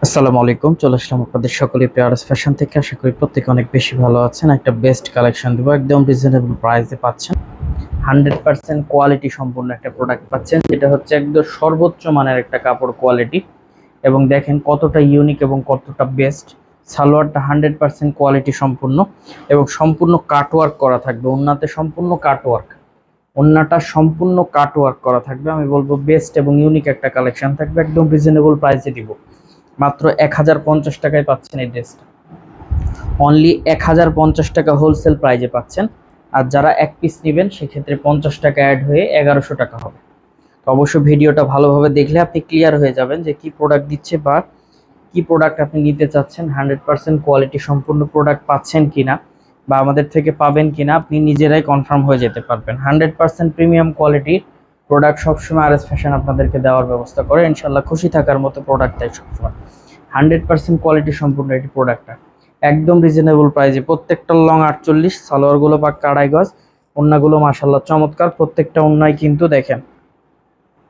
আসসালামু আলাইকুম, চলে আসলাম আপনাদের সকলের পেয়ারস ফ্যাশন থেকে। আশা করি প্রত্যেকে অনেক বেশি ভালো আছেন। একটা বেস্ট কালেকশন দেবো, একদম রিজনেবল প্রাইসে পাচ্ছেন। 100% কোয়ালিটি সম্পূর্ণ একটা প্রোডাক্ট পাচ্ছেন, যেটা হচ্ছে একদম সর্বোচ্চ মানের একটা কাপড় কোয়ালিটি। এবং দেখেন কতটা ইউনিক এবং কতটা বেস্ট। সালোয়ারটা 100% কোয়ালিটি সম্পূর্ণ এবং সম্পূর্ণ কাটওয়ার্ক করা থাকবে। ওন্নাতে সম্পূর্ণ কাটওয়ার্ক, ওন্নাটা সম্পূর্ণ কাটওয়ার্ক করা থাকবে। আমি বলবো বেস্ট এবং ইউনিক একটা কালেকশন থাকবে, একদম রিজনেবল প্রাইসে দিব। মাত্র 1050 টাকায় পাচ্ছেন এই ড্রেসটা। অনলি 1050 টাকা হোলসেল প্রাইজে পাচ্ছেন। আর যারা এক পিস নেবেন সেক্ষেত্রে 50 টাকা অ্যাড হয়ে 1100 টাকা হবে। তো অবশ্যই ভিডিওটা ভালোভাবে দেখলে আপনি ক্লিয়ার হয়ে যাবেন যে কি প্রোডাক্ট দিচ্ছে বা কি প্রোডাক্ট আপনি নিতে চাচ্ছেন। 100% কোয়ালিটি সম্পূর্ণ প্রোডাক্ট পাচ্ছেন কিনা বা আমাদের থেকে পাবেন কিনা আপনি নিজেরাই কনফার্ম হয়ে যেতে পারবেন। 100% প্রিমিয়াম কোয়ালিটির প্রোডাক্ট সবসময় আর এস ফ্যাশন আপনাদেরকে দেওয়ার ব্যবস্থা করে। ইনশাল্লাহ খুশি থাকার মতো প্রোডাক্ট তাই সবসময়। 100% কোয়ালিটি সম্পূর্ণ এটি প্রোডাক্টটা একদম রিজনেবল প্রাইসে। প্রত্যেকটা লং 48, সালোয়ারগুলো পাক্কা 2.5 গজ, ওন্নাগুলো মাশাল্লাহ চমৎকার। প্রত্যেকটা ওন্নায় কিন্তু দেখেন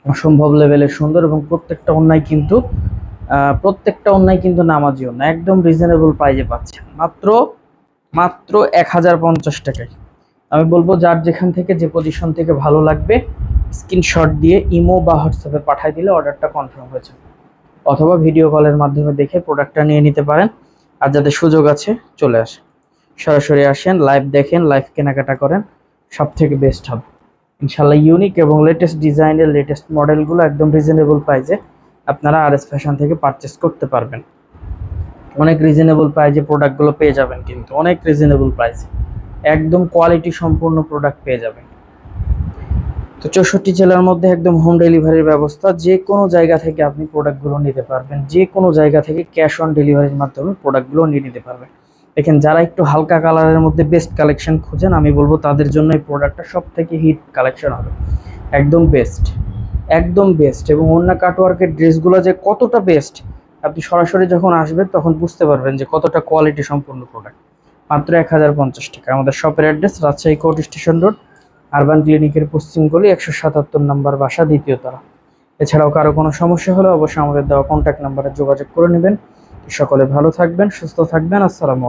অসম্ভব লেভেলের সুন্দর এবং প্রত্যেকটা ওন্নায় কিন্তু নামাজি ওন্না। একদম রিজনেবল প্রাইসে পাচ্ছেন মাত্র মাত্র 1050 টাকায়। আমি বলবো যার যেখান থেকে যে পজিশন থেকে ভালো লাগবে স্ক্রিনশট দিয়ে ইমো বা হোয়াটসঅ্যাপে পাঠিয়ে দিলে অর্ডারটা কনফার্ম হয়েছে, অথবা ভিডিও কলের মাধ্যমে দেখে প্রোডাক্টটা নিয়ে নিতে পারেন। আর যাদের সুযোগ আছে চলে আসেন, সরাসরি আসেন, লাইভ দেখেন, লাইভ কেনাকাটা করেন, সব থেকে বেস্ট হবে ইনশাল্লাহ। ইউনিক এবং লেটেস্ট ডিজাইনের লেটেস্ট মডেলগুলো একদম রিজনেবল প্রাইসে আপনারা আর এস ফ্যাশন থেকে পারচেস করতে পারবেন। অনেক রিজনেবল প্রাইসে প্রোডাক্টগুলো পেয়ে যাবেন, কিন্তু অনেক রিজনেবল প্রাইসে একদম কোয়ালিটি সম্পূর্ণ প্রোডাক্ট পেয়ে যাবেন। তো 64 জেলার মধ্যে একদম হোম ডেলিভারির ব্যবস্থা। যে কোনো জায়গা থেকে আপনি প্রোডাক্টগুলো নিতে পারবেন, যে কোনো জায়গা থেকে ক্যাশ অন ডেলিভারির মাধ্যমে প্রোডাক্টগুলো নিয়ে নিতে পারবেন। দেখেন যারা একটু হালকা কালারের মধ্যে বেস্ট কালেকশন খুঁজেন, আমি বলবো তাদের জন্য এই প্রোডাক্টটা সব থেকে হিট কালেকশন হবে। একদম বেস্ট, একদম বেস্ট। এবং ওন্না কাটওয়ার্কের ড্রেসগুলো যে কতটা বেস্ট আপনি সরাসরি যখন আসবেন তখন বুঝতে পারবেন যে কতটা কোয়ালিটি সম্পূর্ণ প্রোডাক্ট। মাত্র 1050 টাকা। আমাদের শপের address Rajshahi court station road, urban ক্লিনিকের পশ্চিম গলি, 177 নম্বর বাসা, দ্বিতীয় তলা। এছাড়াও কারো কোনো সমস্যা হলে অবশ্যই আমাদের দেওয়া কন্ট্যাক্ট নাম্বারে যোগাযোগ করে নেবেন। সকলে ভালো থাকবেন, সুস্থ থাকবেন। আসসালামু আলাইকুম।